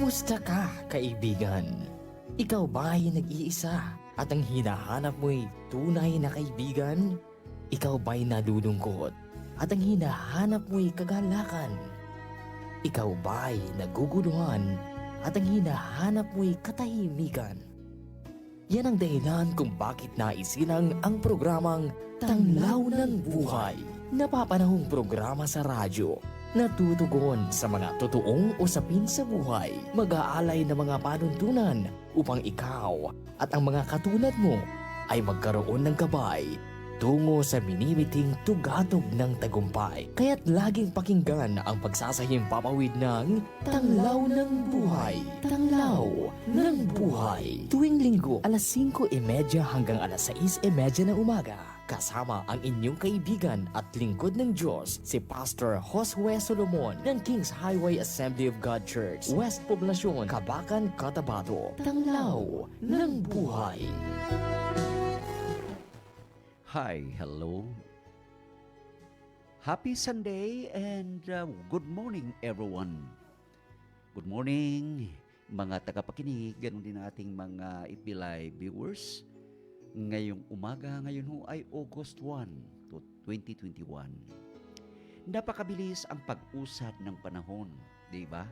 Kumusta ka, kaibigan? Ikaw ba'y nag-iisa at ang hinahanap mo'y tunay na kaibigan? Ikaw ba'y nalulungkot at ang hinahanap mo'y kagalakan? Ikaw ba'y naguguluhan at ang hinahanap mo'y katahimikan? Yan ang dahilan kung bakit naisilang ang programang Tanglaw ng Buhay. Napapanahong programa sa radyo na tutugon sa mga totoong usapin sa buhay. Mag-aalay ng mga panuntunan upang ikaw at ang mga katulad mo ay magkaroon ng gabay tungo sa minimiting tugatog ng tagumpay. Kaya't laging pakinggan ang pagsasahing papawid ng Tanglaw ng Buhay. Tanglaw ng Buhay. Tuwing linggo, alas 5:30 hanggang alas 6:30 ng umaga. Kasama ang inyong kaibigan at lingkod ng Diyos, si Pastor Josue Solomon ng King's Highway Assembly of God Church, West Poblacion, Cabacan, Cotabato. Tanglaw ng Buhay. Hi, hello. Happy Sunday and good morning everyone. Good morning mga tagapakinig, ganun din ating mga Ipilay viewers. Ngayong umaga, ngayon ho ay August 1, 2021. Napakabilis ang pag-usad ng panahon, di ba?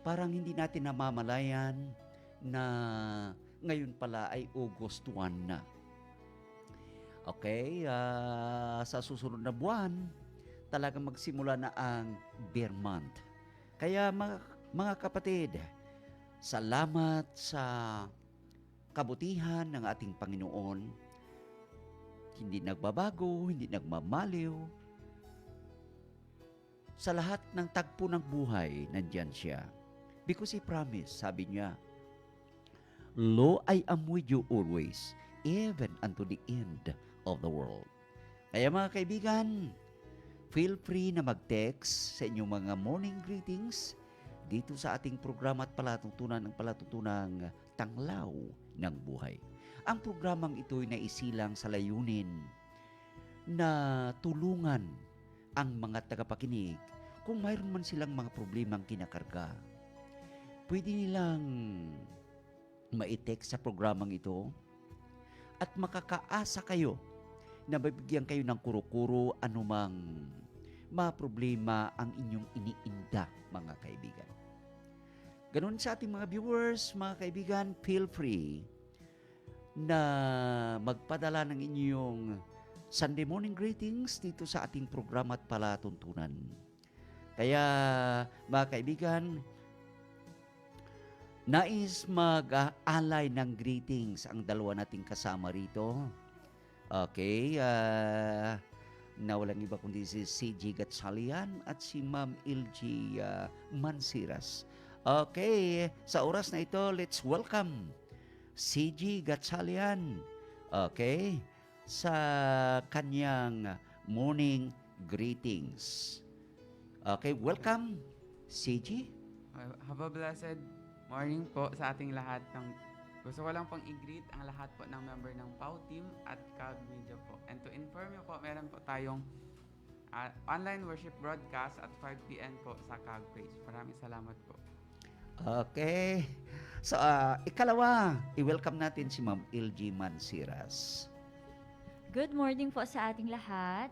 Parang hindi natin namamalayan na ngayon pala ay August 1 na. Okay, sa susunod na buwan, talagang magsimula na ang bear month. Kaya mga kapatid, salamat sa kabutihan ng ating Panginoon. Hindi nagbabago, hindi nagmamaliw. Sa lahat ng tagpo ng buhay, nandyan siya. Because He promised, sabi niya, Lo, I am with you always, even unto the end of the world. Kaya mga kaibigan, feel free na mag-text sa inyong mga morning greetings dito sa ating programa at palatuntunan ng palatuntunang Tanglaw ng Buhay. Ang programang ito ay naisilang sa layunin na tulungan ang mga tagapakinig kung mayroon man silang mga problemang kinakarga. Pwede nilang ma-text sa programang ito at makakaasa kayo na mabigyan kayo ng kuro-kuro anumang mga problema ang inyong iniinda, mga kaibigan. Ganun sa ating mga viewers, mga kaibigan, feel free na magpadala ng inyong Sunday morning greetings dito sa ating programa at palatuntunan. Kaya, mga kaibigan, nais mag-alay ng greetings ang dalawa nating kasama rito. Okay, na walang iba kundi si CG Gatchalian at si Ma'am LG Mansiras. Okay, sa oras na ito, let's welcome CG Gatchalian. Okay, sa kanyang morning greetings. Okay, welcome CG. Have a blessed morning po sa ating lahat. Gusto ko lang pong i-greet ang lahat po ng member ng POW team at CAG Media po. And to inform you po, meron po tayong online worship broadcast at 5 p.m. po sa CAG page. Maraming salamat po. Okay. So, ikalawa, i-welcome natin si Ma'am LG Mansiras. Good morning po sa ating lahat.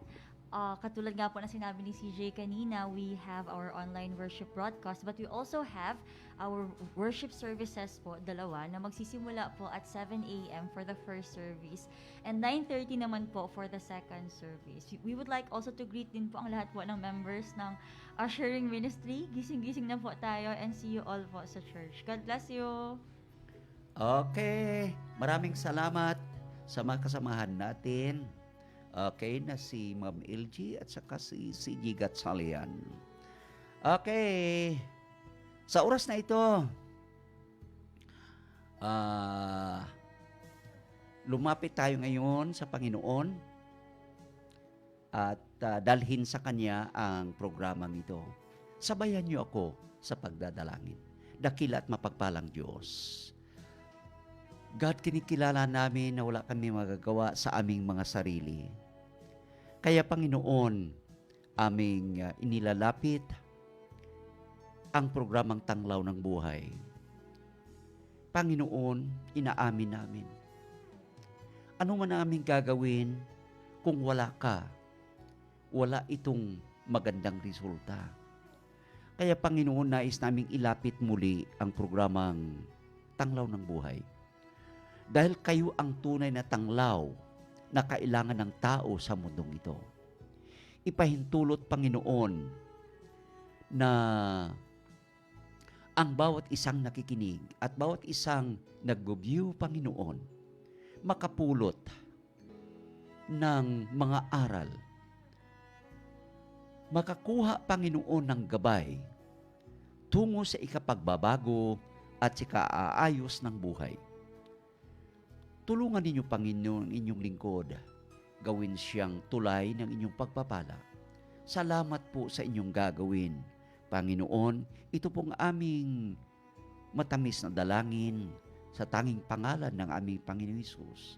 Katulad nga po na sinabi ni CJ kanina, we have our online worship broadcast, but we also have our worship services po, dalawa, na magsisimula po at 7 a.m. for the first service and 9:30 naman po for the second service. We would like also to greet din po ang lahat po ng members ng ushering ministry. Gising-gising na po tayo and see you all po sa church. God bless you! Okay. Maraming salamat sa mga kasamahan natin. Okay, na si Ma'am LG at saka si CG Gatchalian. Okay. Sa oras na ito, lumapit tayo ngayon sa Panginoon at dalhin sa Kanya ang programang ito. Sabayan niyo ako sa pagdadalangin. Dakila at mapagpalang Diyos. God, kinikilala namin na wala kami magagawa sa aming mga sarili. Kaya Panginoon, aming inilalapit ang programang Tanglaw ng Buhay. Panginoon, inaamin namin. Ano man namin gagawin kung wala ka, wala itong magandang resulta. Kaya Panginoon, nais naming ilapit muli ang programang Tanglaw ng Buhay. Dahil kayo ang tunay na tanglaw na kailangan ng tao sa mundong ito. Ipahintulot, Panginoon, na ang bawat isang nakikinig at bawat isang nag-view, Panginoon, makapulot ng mga aral, makakuha, Panginoon, ng gabay tungo sa ikapagbabago at sa kaaayos ng buhay. Tulungan ninyo, Panginoon, inyong lingkod, gawin siyang tulay ng inyong pagpapala. Salamat po sa inyong gagawin, Panginoon. Ito pong aming matamis na dalangin sa tanging pangalan ng aming Panginoon Hesus.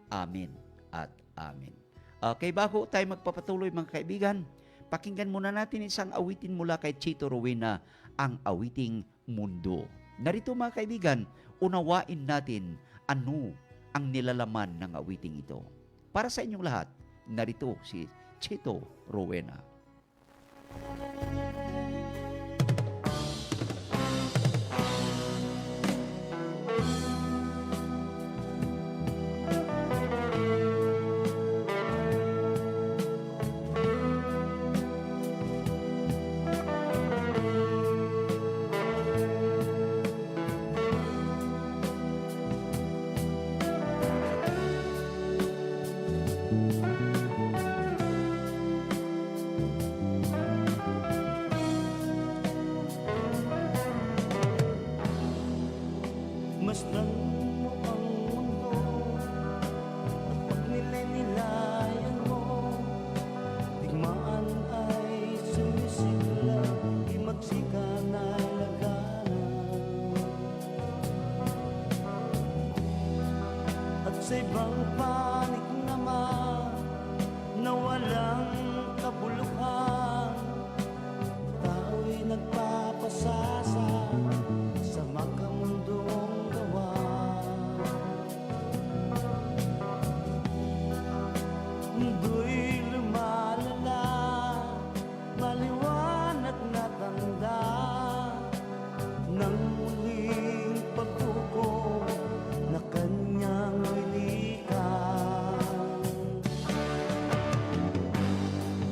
Amen at amen. Okay, bago tayo magpapatuloy, mga kaibigan, pakinggan muna natin isang awitin mula kay Chito Rowena, ang awiting Mundo. Narito, mga kaibigan, unawain natin ano ang nilalaman ng awiting ito. Para sa inyong lahat, narito si Chito Rowena. Masdan mo ang mundo at pag nilay-nilayan mo, digmaan ay sumisigla, di magsika na laganan. At sa ibang panig naman na walang kabuluhan, tao'y nagpapasasa sa makamundong mundo'y lumalala, maliwanag na tanda ng muling pagbuko na kanyang wilikan.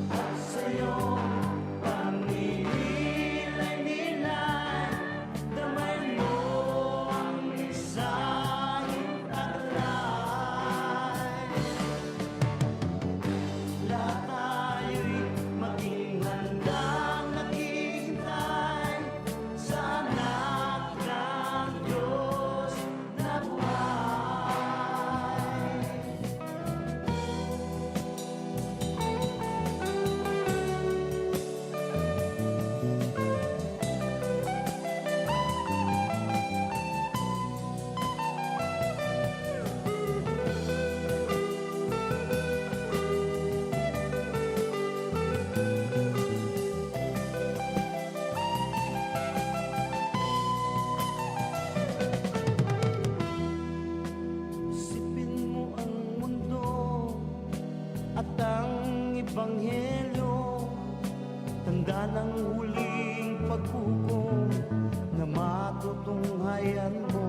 At sa'yo, pamilay-nilay, damay mo ang isang taglay. Lahat tayo'y maging handang naghihintay sa anak ng Diyos na buhay. Isipin mo ang mundo at ang ebanghelyo, tanda ng huling paghukom na matutunghayan mo.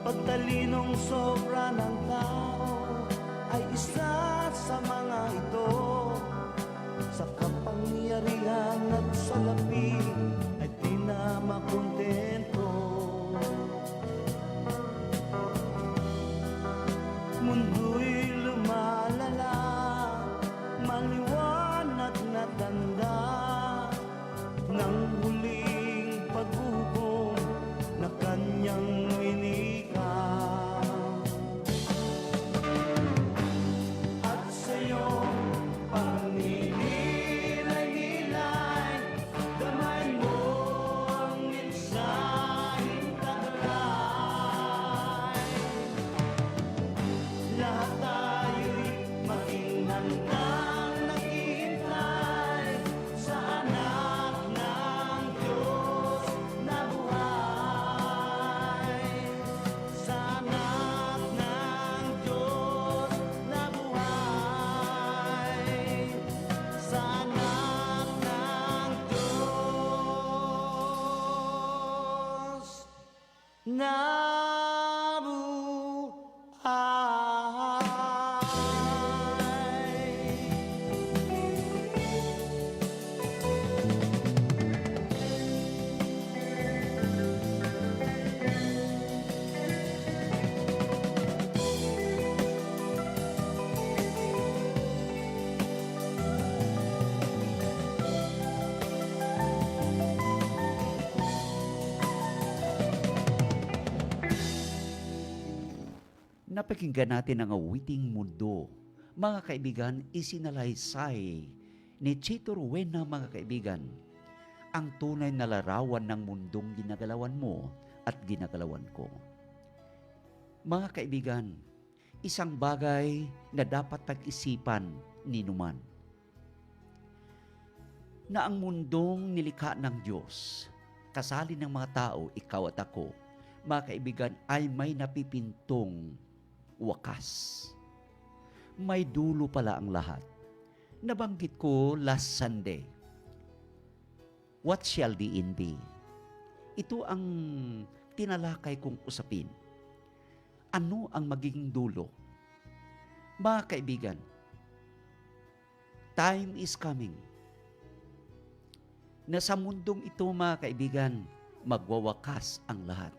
Pagtalinong sobra ng tao ay isa sa mga ito, sa kapangyarihan at salapi ay di na makontento. Mundo'y lumalala, maliwanag na tanda ng huling paghukom na kanyang winikan. Napakinggan natin ang awiting mundo. Mga kaibigan, isinalaysay ni Chito Rowena, mga kaibigan, ang tunay na larawan ng mundong ginagalawan mo at ginagalawan ko. Mga kaibigan, isang bagay na dapat pag-isipan ni Numan, na ang mundong nilikha ng Diyos, kasali ng mga tao, ikaw at ako, mga kaibigan, ay may napipintong wakas. May dulo pala ang lahat. Nabanggit ko last Sunday. What shall the end be? Ito ang tinalakay kong usapin. Ano ang magiging dulo? Mga kaibigan, time is coming na sa mundong ito, mga kaibigan, magwawakas ang lahat.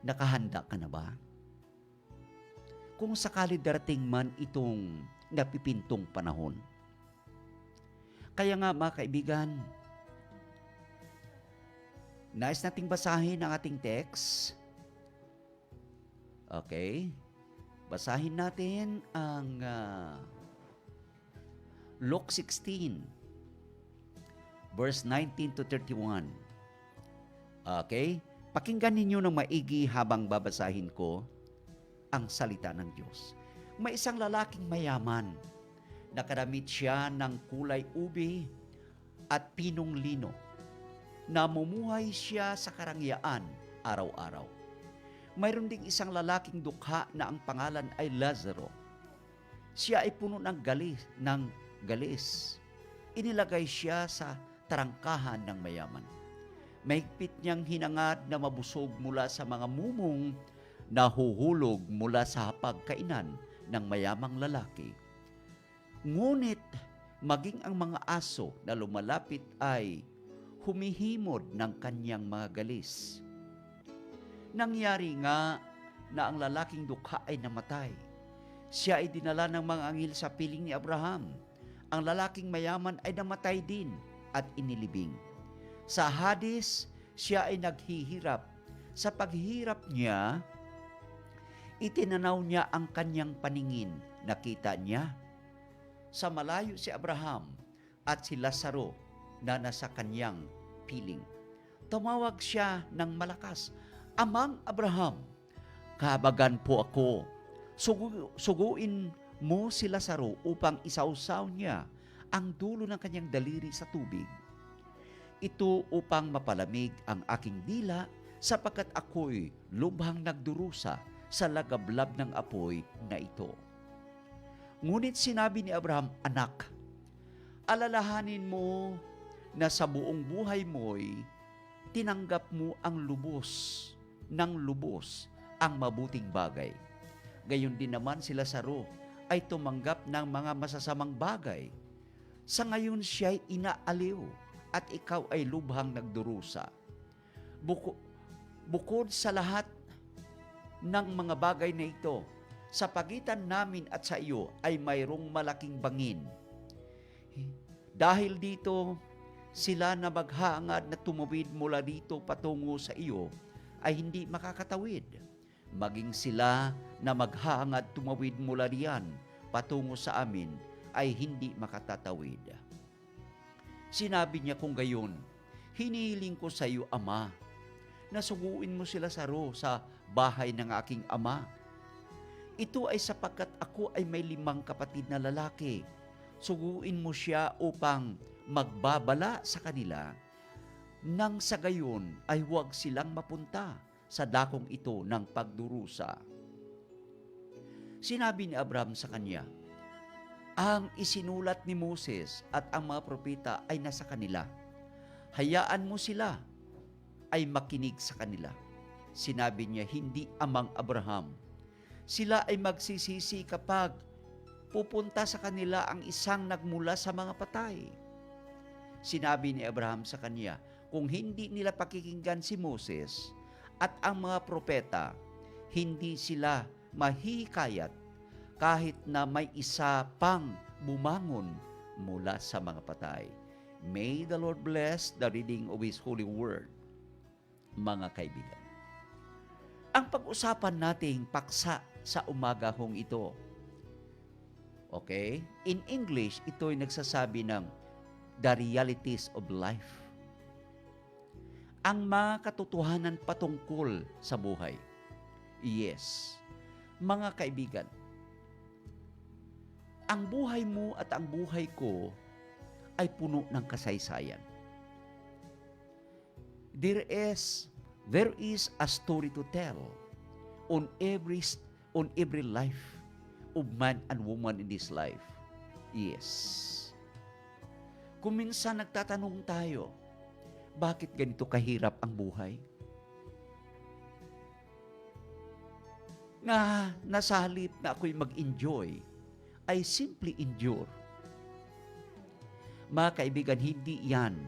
Nakahanda ka na ba? Kung sakali darating man itong napipintong panahon. Kaya nga, mga kaibigan, nais nating basahin ang ating text. Okay? Basahin natin ang Luke 16, verse 19 to 31. Okay? Pakinggan ninyo ng maigi habang babasahin ko ang salita ng Diyos. May isang lalaking mayaman. Nakadamit siya ng kulay ube at pinong lino. Namumuhay siya sa karangyaan araw-araw. Mayroon ding isang lalaking dukha na ang pangalan ay Lazaro. Siya ay puno ng galis. Inilagay siya sa tarangkahan ng mayaman. Mahigpit niyang hinangad na mabusog mula sa mga mumong na huhulog mula sa hapagkainan ng mayamang lalaki. Ngunit maging ang mga aso na lumalapit ay humihimod ng kanyang mga galis. Nangyari nga na ang lalaking dukha ay namatay. Siya ay dinala ng mga anghel sa piling ni Abraham. Ang lalaking mayaman ay namatay din at inilibing. Sa Hades, siya ay naghihirap. Sa paghihirap niya, itinanaw niya ang kanyang paningin. Nakita niya sa malayo si Abraham at si Lazaro na nasa kanyang piling. Tumawag siya ng malakas, "Amang Abraham, kahabagan po ako. Suguin mo si Lazaro upang isausaw niya ang dulo ng kanyang daliri sa tubig. Ito upang mapalamig ang aking dila sapagkat ako'y lubhang nagdurusa sa lagablab ng apoy na ito." Ngunit sinabi ni Abraham, "Anak, alalahanin mo na sa buong buhay mo'y tinanggap mo ang lubos ang mabuting bagay. Gayon din naman si Lazaro ay tumanggap ng mga masasamang bagay. Sa ngayon siya'y inaaliw at ikaw ay lubhang nagdurusa. Bukod sa lahat ng mga bagay na ito, sa pagitan namin at sa iyo ay mayroong malaking bangin. Dahil dito, sila na maghangad na tumawid mula dito patungo sa iyo ay hindi makakatawid. Maging sila na maghangad tumawid mula riyan patungo sa amin ay hindi makatatawid." Sinabi niya kung gayon, "Hinihiling ko sa iyo, Ama, na suguin mo si Lazaro sa bahay ng aking ama. Ito ay sapagkat ako ay may 5 kapatid na lalaki. Suguin mo siya upang magbabala sa kanila, nang sa gayon ay huwag silang mapunta sa dakong ito ng pagdurusa." Sinabi ni Abraham sa kanya, "Ang isinulat ni Moses at ang mga propeta ay nasa kanila. Hayaan mo sila ay makinig sa kanila." Sinabi niya, "Hindi, Amang Abraham. Sila ay magsisisi kapag pupunta sa kanila ang isang nagmula sa mga patay." Sinabi ni Abraham sa kanya, "Kung hindi nila pakikinggan si Moses at ang mga propeta, hindi sila mahihikayat kahit na may isa pang bumangon mula sa mga patay." May the Lord bless the reading of His holy word. Mga kaibigan, Ang pag-usapan nating paksa sa umaga hong ito. Okay? In English, ito'y nagsasabi ng the realities of life. Ang mga katotohanan patungkol sa buhay. Yes. Mga kaibigan, ang buhay mo at ang buhay ko ay puno ng kasaysayan. There is a story to tell on every life of man and woman in this life. Yes. Kung minsan nagtatanong tayo, bakit ganito kahirap ang buhay? Na nasa halip na ako'y mag-enjoy, ay simply endure. Mga kaibigan, hindi yan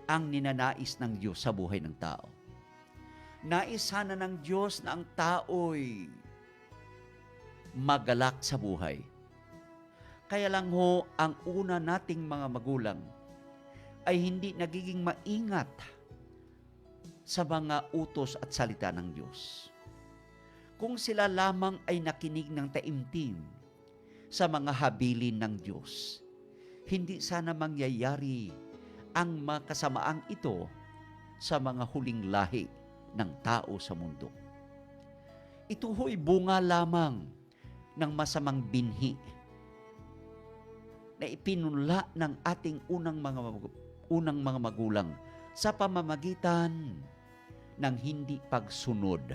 ang ninanais ng Diyos sa buhay ng tao. Nais sana ng Diyos na ang tao'y magalak sa buhay. Kaya lang ho, ang una nating mga magulang ay hindi nagiging maingat sa mga utos at salita ng Diyos. Kung sila lamang ay nakinig ng taimtim sa mga habilin ng Diyos, hindi sana mangyayari ang makasamaang ito sa mga huling lahi ng tao sa mundo. Ito ho'y bunga lamang ng masamang binhi na ipinunla ng ating unang mga magulang sa pamamagitan ng hindi pagsunod,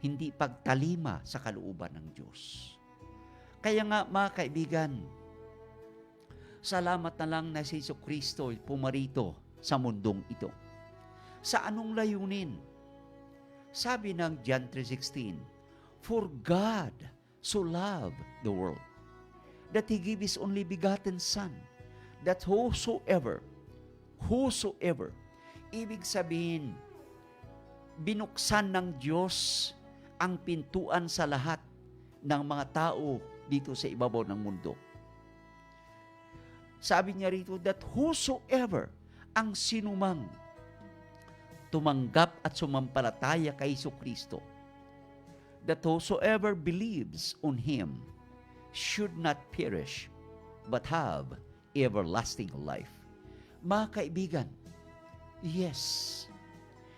hindi pagtalima sa kalooban ng Diyos. Kaya nga mga kaibigan, salamat na lang na si Jesucristo pumarito sa mundong ito. Sa anong layunin? Sabi ng John 3:16, "For God so loved the world, that He gave His only begotten Son, that whosoever, ibig sabihin, binuksan ng Diyos ang pintuan sa lahat ng mga tao dito sa ibabaw ng mundo. Sabi niya rito, that whosoever, ang sinumang tumanggap at sumampalataya kay Jesucristo, that whosoever believes on Him should not perish, but have everlasting life. Mga kaibigan, yes,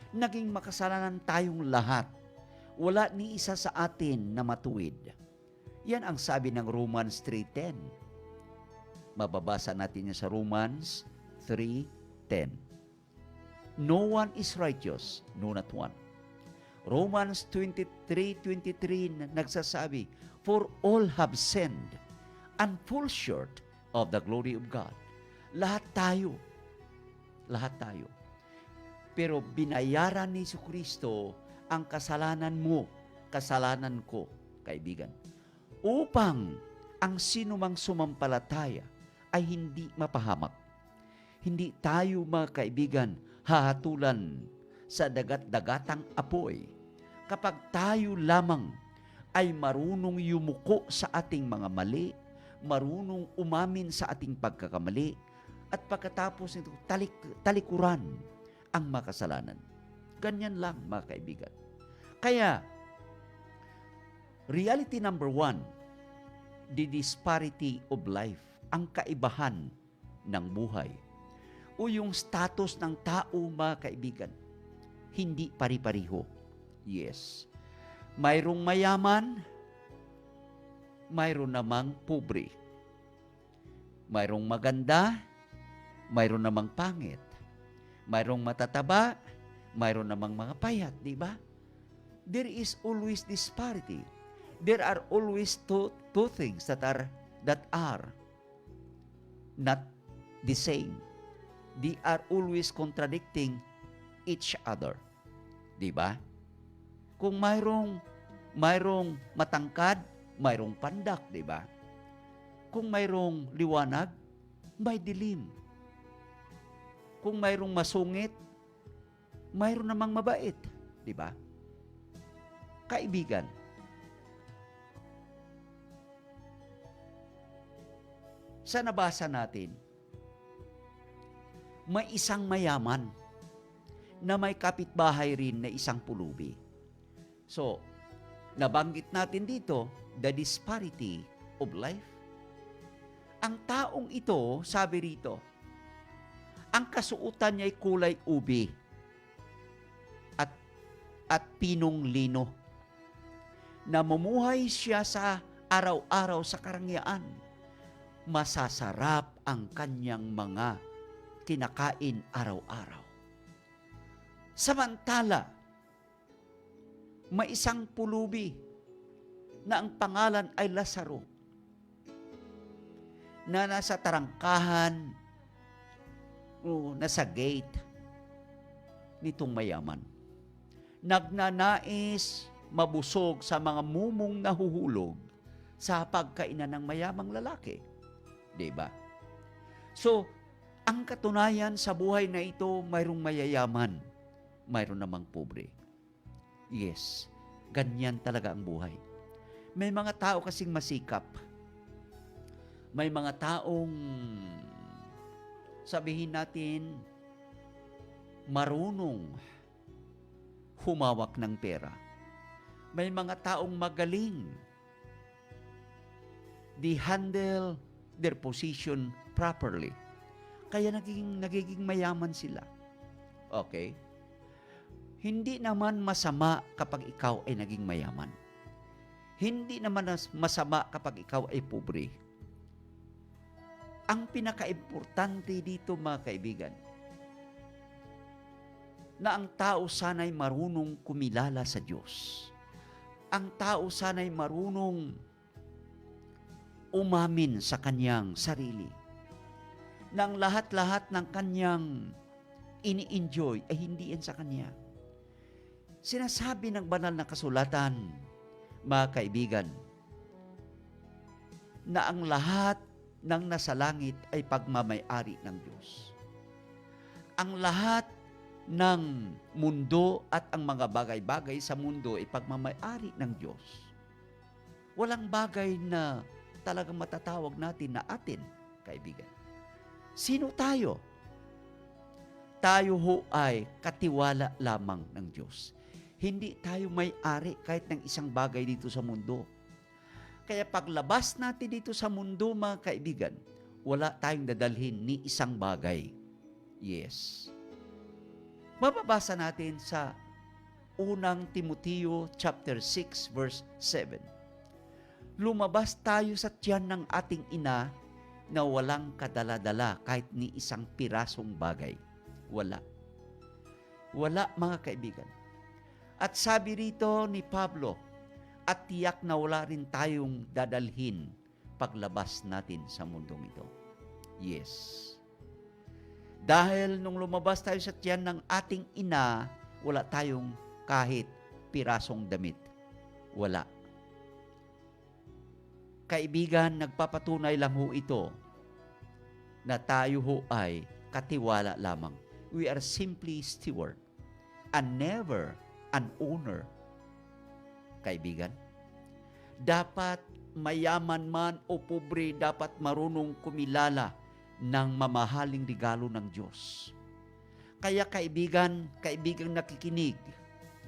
naging makasalanan tayong lahat. Wala ni isa sa atin na matuwid. Yan ang sabi ng Romans 3:10. Mababasa natin yan sa Romans 3:10. No one is righteous, no not one. Romans 23:23 nagsasabi, for all have sinned and fall short of the glory of God. Lahat tayo. Pero binayaran ni Jesucristo ang kasalanan mo, kasalanan ko, kaibigan, upang ang sinumang sumampalataya ay hindi mapahamak. Hindi tayo, mga kaibigan, hahatulan sa dagat-dagatang apoy kapag tayo lamang ay marunong yumuko sa ating mga mali, marunong umamin sa ating pagkakamali, at pagkatapos nito talikuran ang makasalanan. Ganyan lang, mga kaibigan. Kaya, reality number 1, the disparity of life, ang kaibahan ng buhay, o yung status ng tao, mga kaibigan, hindi pari-pariho. Yes. Mayroong mayaman, mayroon namang pobre. Mayroong maganda, mayroon namang pangit. Mayroong matataba, mayroon namang mga payat, di ba? There is always disparity. There are always two things that are not the same. They are always contradicting each other. Di ba? Kung mayroong matangkad, mayroong pandak, di ba? Kung mayroong liwanag, may dilim. Kung mayroong masungit, mayroon namang mabait, di ba? Kaibigan, sa nabasa natin, may isang mayaman na may kapitbahay rin na isang pulubi. So, nabanggit natin dito, the disparity of life. Ang taong ito, sabi rito, ang kasuotan niya ay kulay ube at pinong lino. Namumuhay siya sa araw-araw sa karangyaan. Masasarap ang kanyang mga kinakain araw-araw. Samantala, may isang pulubi na ang pangalan ay Lazaro na nasa tarangkahan o nasa gate nitong mayaman. Nagnanais mabusog sa mga mumong nahuhulog sa pagkainan ng mayamang lalaki. Diba? So, ang katunayan sa buhay na ito, mayroong mayayaman, mayroon namang pobre. Yes, ganyan talaga ang buhay. May mga tao kasing masikap. May mga taong, sabihin natin, marunong humawak ng pera. May mga taong magaling. They handle their position properly. Kaya nagiging mayaman sila. Okay? Hindi naman masama kapag ikaw ay naging mayaman. Hindi naman masama kapag ikaw ay pobre. Ang pinaka-importante dito, mga kaibigan, na ang tao sana'y marunong kumilala sa Diyos. Ang tao sana'y marunong umamin sa kanyang sarili. Na ang lahat-lahat ng kanyang ini-enjoy ay hindi yan sa kanya. Sinasabi ng banal na kasulatan, mga kaibigan, na ang lahat ng nasa langit ay pagmamay-ari ng Diyos. Ang lahat ng mundo at ang mga bagay-bagay sa mundo ay pagmamay-ari ng Diyos. Walang bagay na talagang matatawag natin na atin, kaibigan. Sino tayo? Tayo ho ay katiwala lamang ng Diyos. Hindi tayo may-ari kahit ng isang bagay dito sa mundo. Kaya paglabas natin dito sa mundo, mga kaibigan, wala tayong dadalhin ni isang bagay. Yes. Mababasa natin sa unang Timoteo chapter 6 verse 7. Lumabas tayo sa tiyan ng ating ina na walang kadala-dala kahit ni isang pirasong bagay. Wala. Wala, mga kaibigan. At sabi rito ni Pablo, at tiyak na wala rin tayong dadalhin paglabas natin sa mundong ito. Yes. Dahil nung lumabas tayo sa tiyan ng ating ina, wala tayong kahit pirasong damit. Wala. Kaibigan, nagpapatunay lang ho ito na tayo ho ay katiwala lamang. We are simply steward and never an owner. Kaibigan, dapat mayaman man o pobre, dapat marunong kumilala ng mamahaling regalo ng Diyos. Kaya kaibigan nakikinig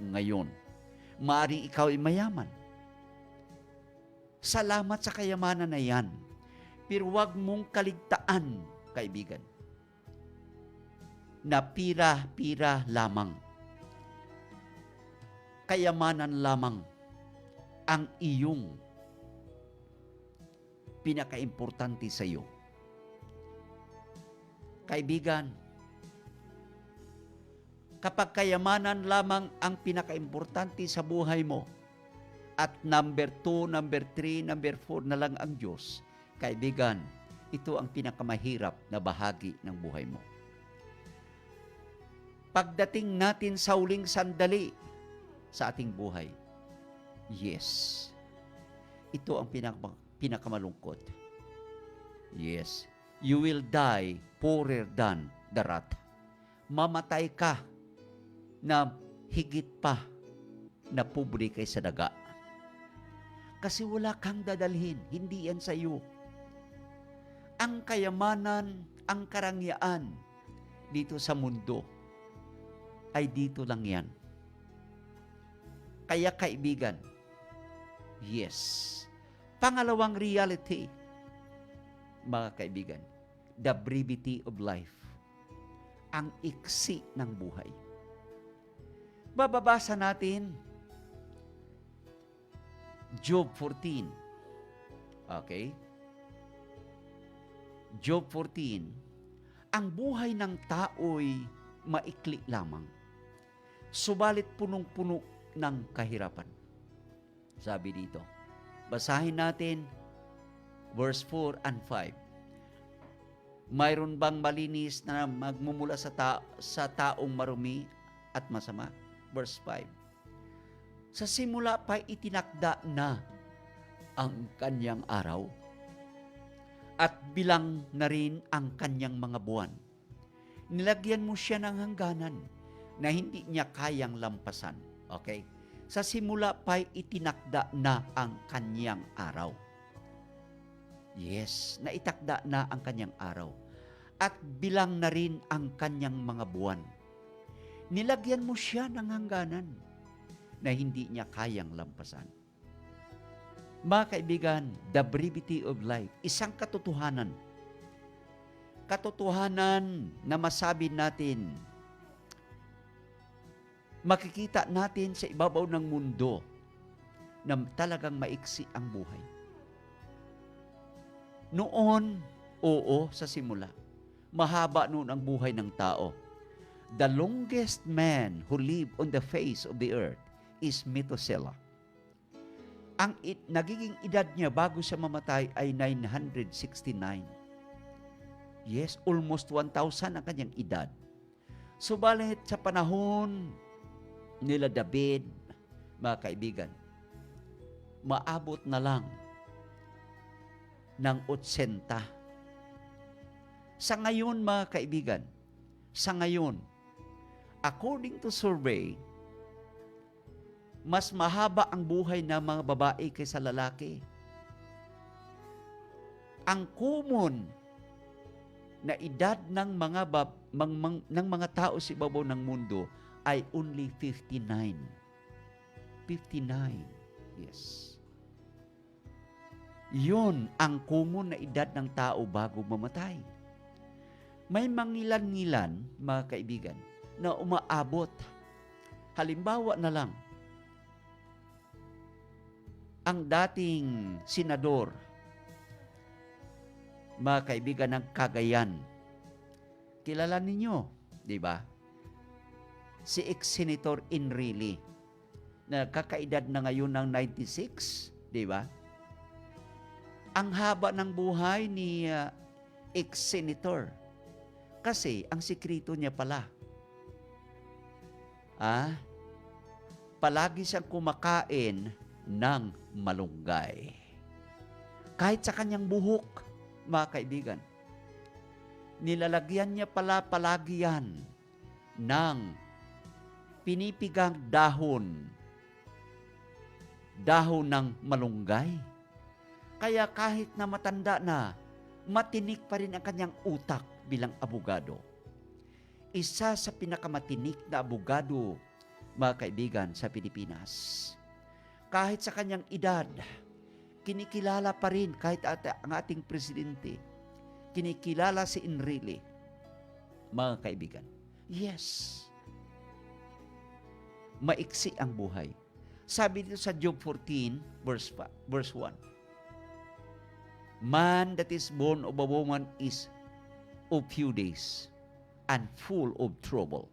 ngayon, maaaring ikaw ay mayaman. Salamat sa kayamanan na yan. Pero huwag mong kaligtaan, kaibigan, na pira-pira lamang. Kayamanan lamang ang iyong pinaka-importante sa iyo. Kaibigan, kapag kayamanan lamang ang pinaka-importante sa buhay mo, at number 2, number 3, number 4 na lang ang Diyos, kaibigan, ito ang pinakamahirap na bahagi ng buhay mo. Pagdating natin sa huling sandali sa ating buhay, yes, ito ang pinakamalungkot. Yes, you will die poorer than the rat. Mamatay ka na higit pa na pobre kaysa daga. Kasi wala kang dadalhin, hindi yan sa iyo. Ang kayamanan, ang karangyaan dito sa mundo ay dito lang yan. Kaya kaibigan, yes. Pangalawang reality, mga kaibigan, the brevity of life. Ang iksi ng buhay. Bababasa natin Job 14. Okay? Job 14. Ang buhay ng tao'y maikli lamang. Subalit punong-puno ng kahirapan. Sabi dito. Basahin natin verse 4 and 5. Mayroon bang malinis na magmumula sa taong marumi at masama? Verse 5. Sa simula pa itinakda na ang kanyang araw at bilang na rin ang kanyang mga buwan. Nilagyan mo siya ng hangganan na hindi niya kayang lampasan. Okay? Sa simula pa itinakda na ang kanyang araw. Yes, naitakda na ang kanyang araw. At bilang na rin ang kanyang mga buwan. Nilagyan mo siya ng hangganan na hindi niya kayang lampasan. Mga kaibigan, the brevity of life, isang katotohanan. Katotohanan na masabi natin, makikita natin sa ibabaw ng mundo na talagang maiksi ang buhay. Noon, oo, sa simula, mahaba noon ang buhay ng tao. The longest man who lived on the face of the earth is Methuselah. Ang nagiging edad niya bago siya mamatay ay 969. Yes, almost 1,000 ang kanyang edad. Subalit sa panahon nila David, mga kaibigan, maabot na lang ng 80. Sa ngayon, mga kaibigan, sa ngayon, according to survey, mas mahaba ang buhay ng mga babae kaysa lalaki. Ang common na edad ng mga tao sa ibabaw ng mundo ay only 59. 59. Yes. Yun ang common na edad ng tao bago mamatay. May mangilan-ngilan, mga kaibigan, na umaabot. Halimbawa na lang, ang dating senador, mga kaibigan ng Cagayan, kilala ninyo, di ba? Si ex-senator Enrile, na kakaedad na ngayon ng 96, di ba? Ang haba ng buhay ni ex-senator. Kasi ang sikreto niya pala, palagi siyang kumakain ng malunggay. Kahit sa kanyang buhok, mga kaibigan, nilalagyan niya pala palagi yan ng pinipigang dahon ng malunggay. Kaya kahit na matanda na, matinik pa rin ang kanyang utak bilang abogado. Isa sa pinakamatinik na abogado, mga kaibigan, sa Pilipinas. Kahit sa kanyang edad, kinikilala pa rin kahit ang ating presidente, kinikilala si Enrile, mga kaibigan. Yes. Maiksi ang buhay. Sabi dito sa Job 14, verse 1, man that is born of a woman is of few days and full of trouble.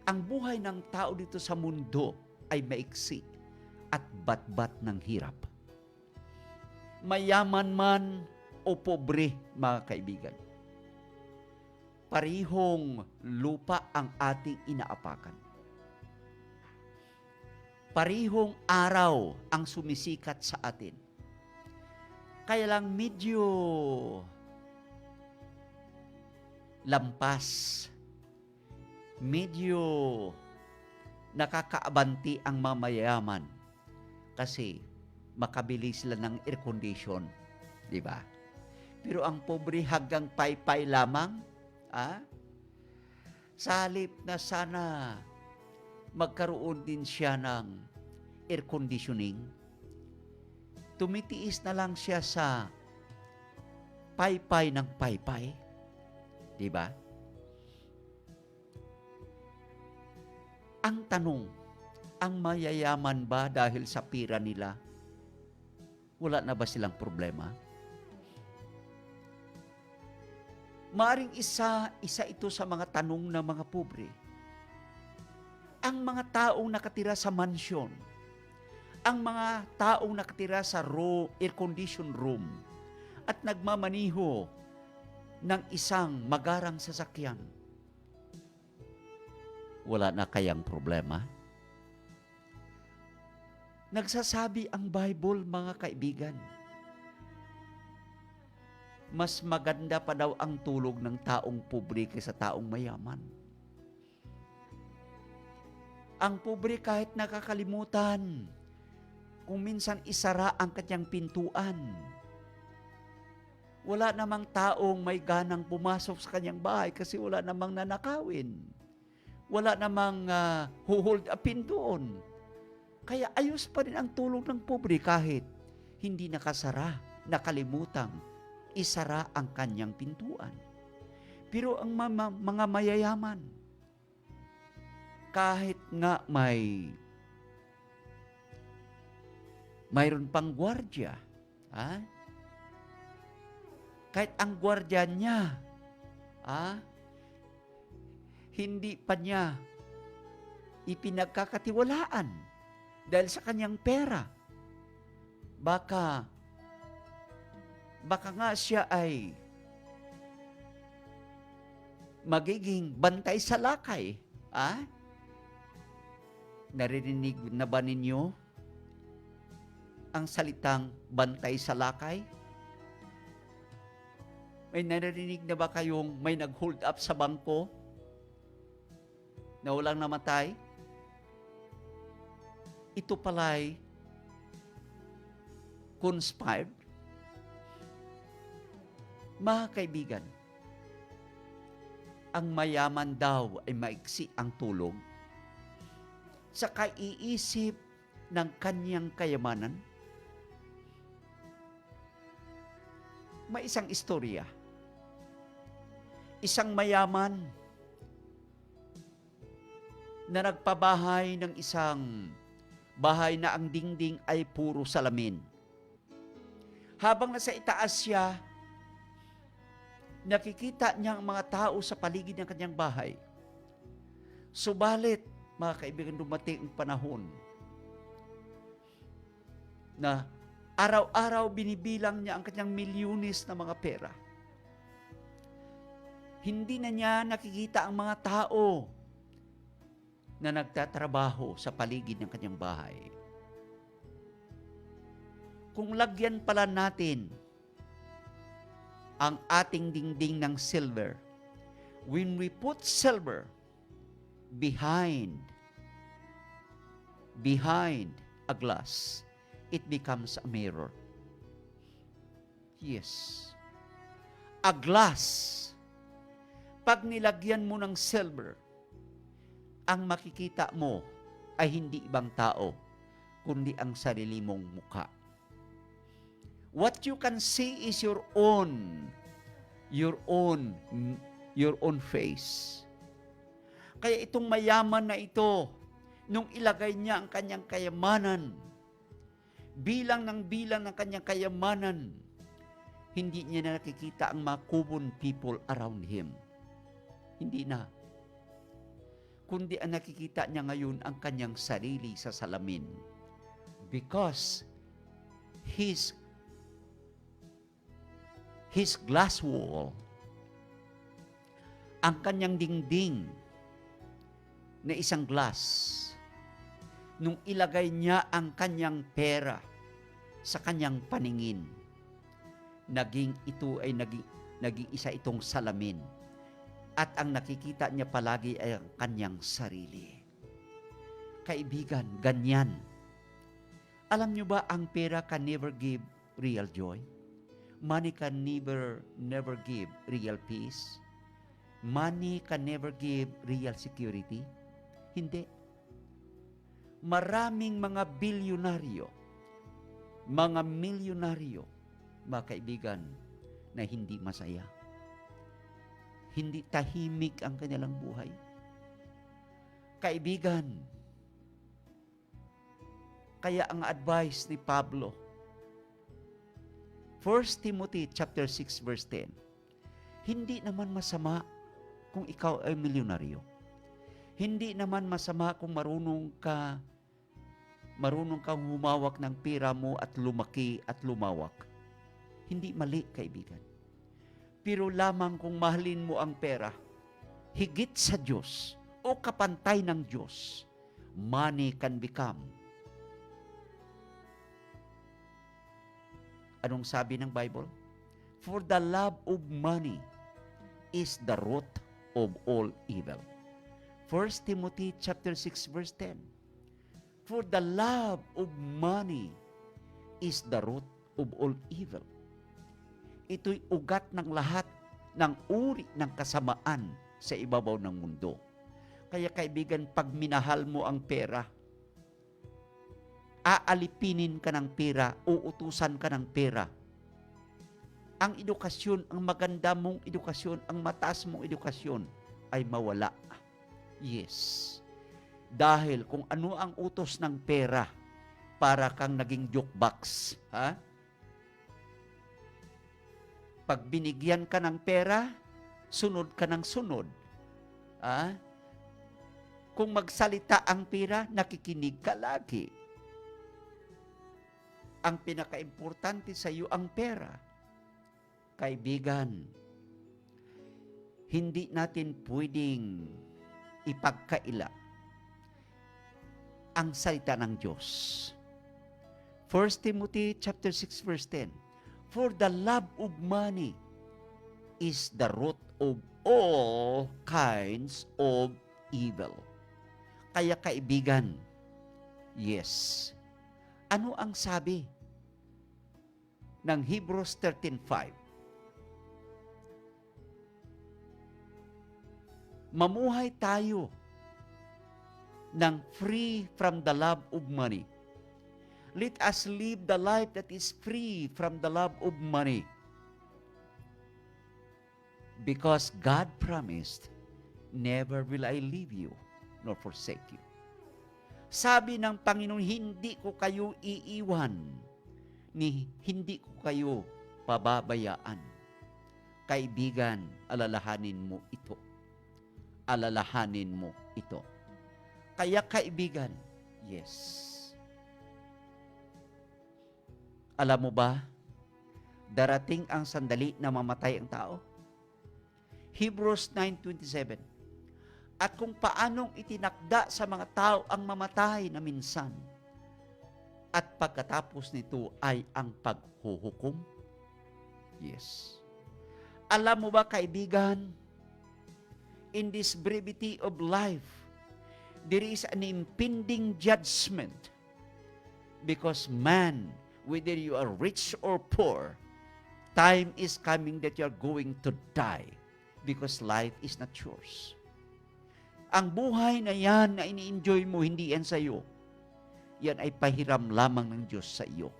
Ang buhay ng tao dito sa mundo ay maiksi at batbat ng hirap. Mayaman man o pobre, mga kaibigan, parihong lupa ang ating inaapakan. Parihong araw ang sumisikat sa atin. Kaya lang medyo lampas, medyo nakakaabanti ang mamayaman kasi makabili sila ng air condition, di ba? Pero ang pobre hanggang paypay lamang, sa halip na sana magkaroon din siya ng air conditioning. Tumitiis na lang siya sa paypay ng paypay. Di ba? Ang tanong, ang mayayaman ba dahil sa pira nila? Wala na ba silang problema? Maaring isa ito sa mga tanong ng mga pobre. Ang mga taong nakatira sa mansyon, ang mga taong nakatira sa air-conditioned room at nagmamaniho ng isang magarang sasakyan, wala na kayang problema? Nagsasabi ang Bible, mga kaibigan, mas maganda pa daw ang tulog ng taong pobre kaysa taong mayaman. Ang pobre kahit nakakalimutan, kung minsan isara ang kanyang pintuan, wala namang taong may ganang pumasok sa kanyang bahay kasi wala namang nanakawin. Wala namang huhold upin doon. Kaya ayos pa rin ang tulog ng pobre kahit hindi nakasara, nakalimutang isara ang kanyang pintuan. Pero ang mga mayayaman, kahit nga mayroon pang gwardya, kahit ang gwardya niya, hindi pa niya ipinagkakatiwalaan dahil sa kanyang pera. Baka nga siya ay magiging bantay sa lakay. Narinig na ba ninyo ang salitang bantay sa lakay? May narinig na ba kayong may nag-hold up sa bangko na walang namatay? Ito pala'y conspired. Mga kaibigan, ang mayaman daw ay maiksi ang tulog sa kaiisip ng kanyang kayamanan. May isang istorya. Isang mayaman na nagpabahay ng isang bahay na ang dingding ay puro salamin. Habang nasa itaas siya, nakikita niya ang mga tao sa paligid ng kanyang bahay. Subalit, mga kaibigan, dumating ang panahon na araw-araw binibilang niya ang kanyang milyones na mga pera. Hindi na niya nakikita ang mga tao na nagtatrabaho sa paligid ng kanyang bahay. Kung lagyan pala natin ang ating dingding ng silver, when we put silver behind a glass, it becomes a mirror. Yes. A glass. Pag nilagyan mo ng silver, ang makikita mo ay hindi ibang tao, kundi ang sarili mong mukha. What you can see is your own face. Kaya itong mayaman na ito, nung ilagay niya ang kanyang kayamanan, bilang ng kanyang kayamanan, hindi niya na nakikita ang mga common people around him. Hindi na. Kundi ang nakikita niya ngayon ang kanyang sarili sa salamin. Because his glass wall, ang kanyang dingding na isang glass, nung ilagay niya ang kanyang pera sa kanyang paningin, naging isa itong salamin. At ang nakikita niya palagi ay ang kanyang sarili. Kaibigan, ganyan. Alam niyo ba, ang pera can never give real joy? Money can never give real peace? Money can never give real security? Hindi. Maraming mga bilyonaryo, mga milyonaryo, mga kaibigan, na hindi masaya. Hindi tahimik ang kanilang buhay. Kaibigan, kaya ang advice ni Pablo, 1 Timothy chapter 6 verse 10, hindi naman masama kung ikaw ay milyonaryo. Hindi naman masama kung marunong kang humawak ng pera mo at lumaki at lumawak. Hindi mali, kaibigan. Pero lamang kung mahalin mo ang pera, higit sa Diyos o kapantay ng Diyos, money can become. Anong sabi ng Bible? For the love of money is the root of all evil. 1 Timothy chapter 6 verse 10. For the love of money is the root of all evil. Ito'y ugat ng lahat ng uri ng kasamaan sa ibabaw ng mundo. Kaya kaibigan, pag minahal mo ang pera, aalipinin ka ng pera, uutusan ka ng pera. Ang edukasyon, ang maganda mong edukasyon, ang mataas mong edukasyon ay mawala. Yes. Dahil kung ano ang utos ng pera, para kang naging jukebox. Ha? Pag binigyan ka ng pera, sunod ka ng sunod. Ha? Kung magsalita ang pera, nakikinig ka lagi. Ang pinaka-importante sa iyo ang pera. Kaibigan, hindi natin pwedeng ipagkaila ang salita ng Diyos. 1 Timothy chapter 6 verse 10. For the love of money is the root of all kinds of evil. Kaya kaibigan, yes. Ano ang sabi ng Hebrews 13:5? Mamuhay tayo ng free from the love of money. Let us live the life that is free from the love of money. Because God promised, never will I leave you nor forsake you. Sabi ng Panginoon, hindi ko kayo iiwan, hindi ko kayo pababayaan. Kaibigan, alalahanin mo ito. Alalahanin mo ito. Kaya kaibigan, yes. Alam mo ba, darating ang sandali na mamatay ang tao? Hebrews 9:27. At kung paanong itinakda sa mga tao ang mamatay na minsan, at pagkatapos nito ay ang paghuhukom? Yes. Alam mo ba, kaibigan, in this brevity of life, there is an impending judgment. Because man, whether you are rich or poor, time is coming that you are going to die because life is not yours. Ang buhay na yan na ini-enjoy mo, hindi yan sa iyo. Yan ay pahiram lamang ng Diyos sa iyo.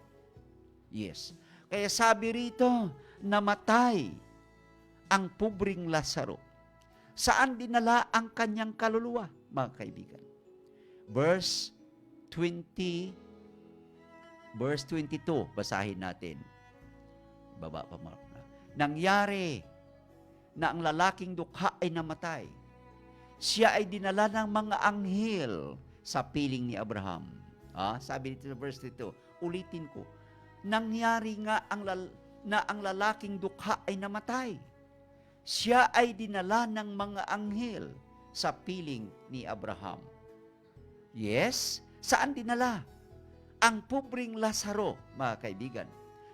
Yes. Kaya sabi rito, namatay ang pubring Lazaro. Saan dinala ang kanyang kaluluwa, mga kaibigan? Verse 22, basahin natin. Baba pa mga. Nangyari na ang lalaking dukha ay namatay. Siya ay dinala ng mga anghel sa piling ni Abraham. Sabi dito sa verse 2, ulitin ko. Nangyari nga na ang lalaking dukha ay namatay. Siya ay dinala ng mga anghel sa piling ni Abraham. Yes, saan dinala? Ang pubring Lazaro, mga kaibigan,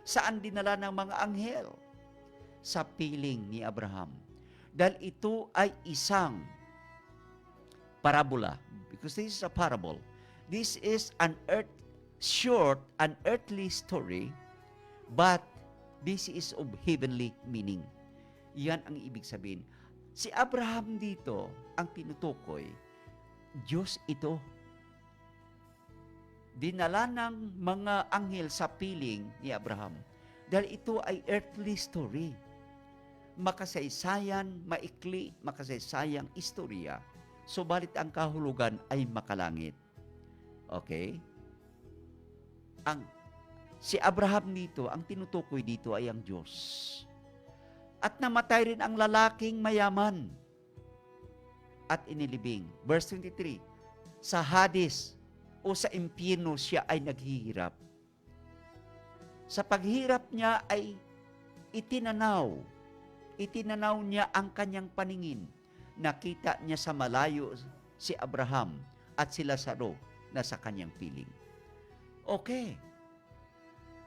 saan dinala ng mga anghel? Sa piling ni Abraham. Dahil ito ay isang parabola. Because this is a parable. This is an earthly story, but this is of heavenly meaning. Yan ang ibig sabihin. Si Abraham dito, ang tinutukoy, Diyos ito. dinala ng mga anghel sa piling ni Abraham. Dahil ito ay earthly story. Makasaysayan, maikli, makasaysayang istorya. Subalit ang kahulugan ay makalangit. Okay? Si Abraham dito, ang tinutukoy dito ay ang Diyos. At namatay rin ang lalaking mayaman at inilibing. Verse 23, sa Hades o sa impyerno siya ay naghihirap. Sa paghirap niya ay itinanaw niya ang kanyang paningin. Nakita niya sa malayo si Abraham at si Lazaro na sa kanyang piling. Okay.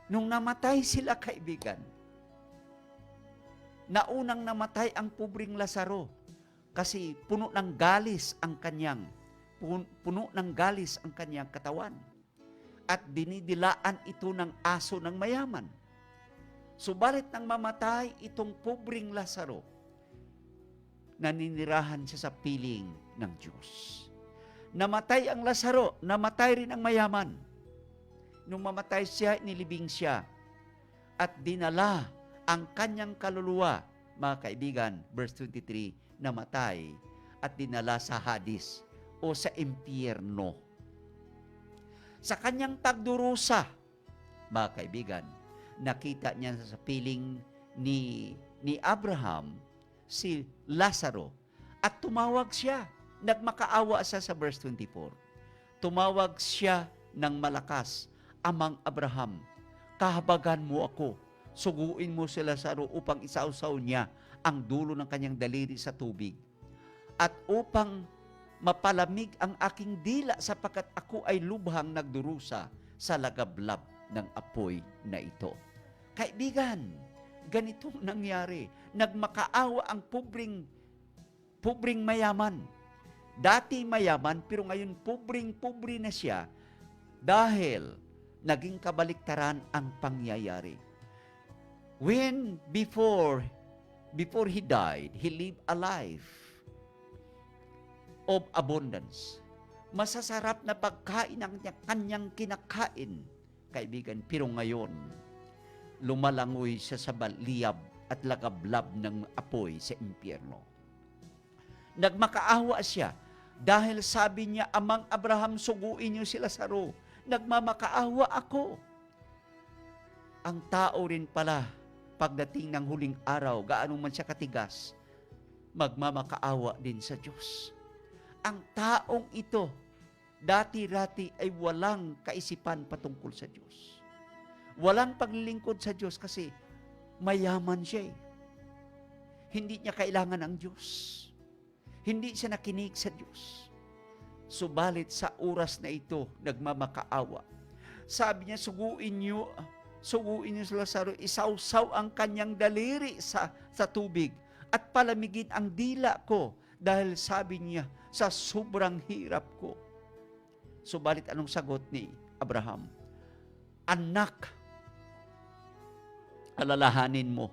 Nung namatay sila, kaibigan, naunang namatay ang pubring Lazaro kasi puno ng galis ang kanyang katawan at dinidilaan ito ng aso ng mayaman. Subalit nang mamatay itong pubring Lazaro, naninirahan siya sa piling ng Diyos. Namatay ang Lazaro, namatay rin ang mayaman. Nung mamatay siya, inilibing siya at dinala ang kanyang kaluluwa, mga kaibigan, verse 23, namatay at dinala sa Hades o sa impyerno. Sa kanyang pagdurusa, mga kaibigan, nakita niya sa piling ni Abraham si Lazaro at tumawag siya. Nagmakaawa siya sa verse 24. Tumawag siya ng malakas, Amang Abraham, kahabagan mo ako. Suguin mo si Lazaro upang isausaw niya ang dulo ng kanyang daliri sa tubig. At upang mapalamig ang aking dila sapagkat ako ay lubhang nagdurusa sa lagablab ng apoy na ito. Kaibigan, ganitong nangyari. Nagmakaawa ang pubring mayaman. Dati mayaman, pero ngayon pubring na siya dahil naging kabaliktaran ang pangyayari. When before he died, he lived a life of abundance. Masasarap na pagkain ang kanyang kinakain, kaibigan. Pero ngayon, lumalangoy siya sa baliyab at lagablab ng apoy sa impyerno. Nagmakaawa siya dahil sabi niya, Amang Abraham, suguin niyo si Lazaro. Nagmamakaawa ako. Ang tao rin pala, pagdating ng huling araw, gaano man siya katigas, magmamakaawa din sa Diyos. Ang taong ito, dati-rati ay walang kaisipan patungkol sa Diyos. Walang paglilingkod sa Diyos kasi mayaman siya. Hindi niya kailangan ang Diyos. Hindi siya nakinig sa Diyos. Subalit sa oras na ito, nagmamakaawa. Sabi niya, suguin niyo si Lazaro, isawsaw ang kanyang daliri sa tubig at palamigin ang dila ko dahil sabi niya, sa sobrang hirap ko. Subalit anong sagot ni Abraham? Anak, alalahanin mo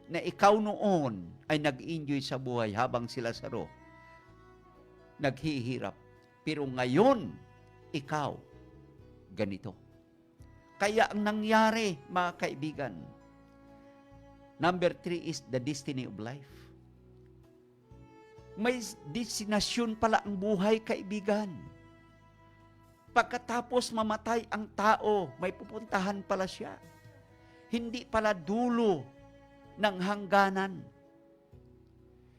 na ikaw noon ay nag-enjoy sa buhay habang si Lazaro naghihirap. Pero ngayon, ikaw, ganito. Kaya ang nangyari, mga kaibigan, number 3 is the destiny of life. May destinasyon pala ang buhay, kaibigan. Pagkatapos mamatay ang tao, may pupuntahan pala siya. Hindi pala dulo ng hangganan.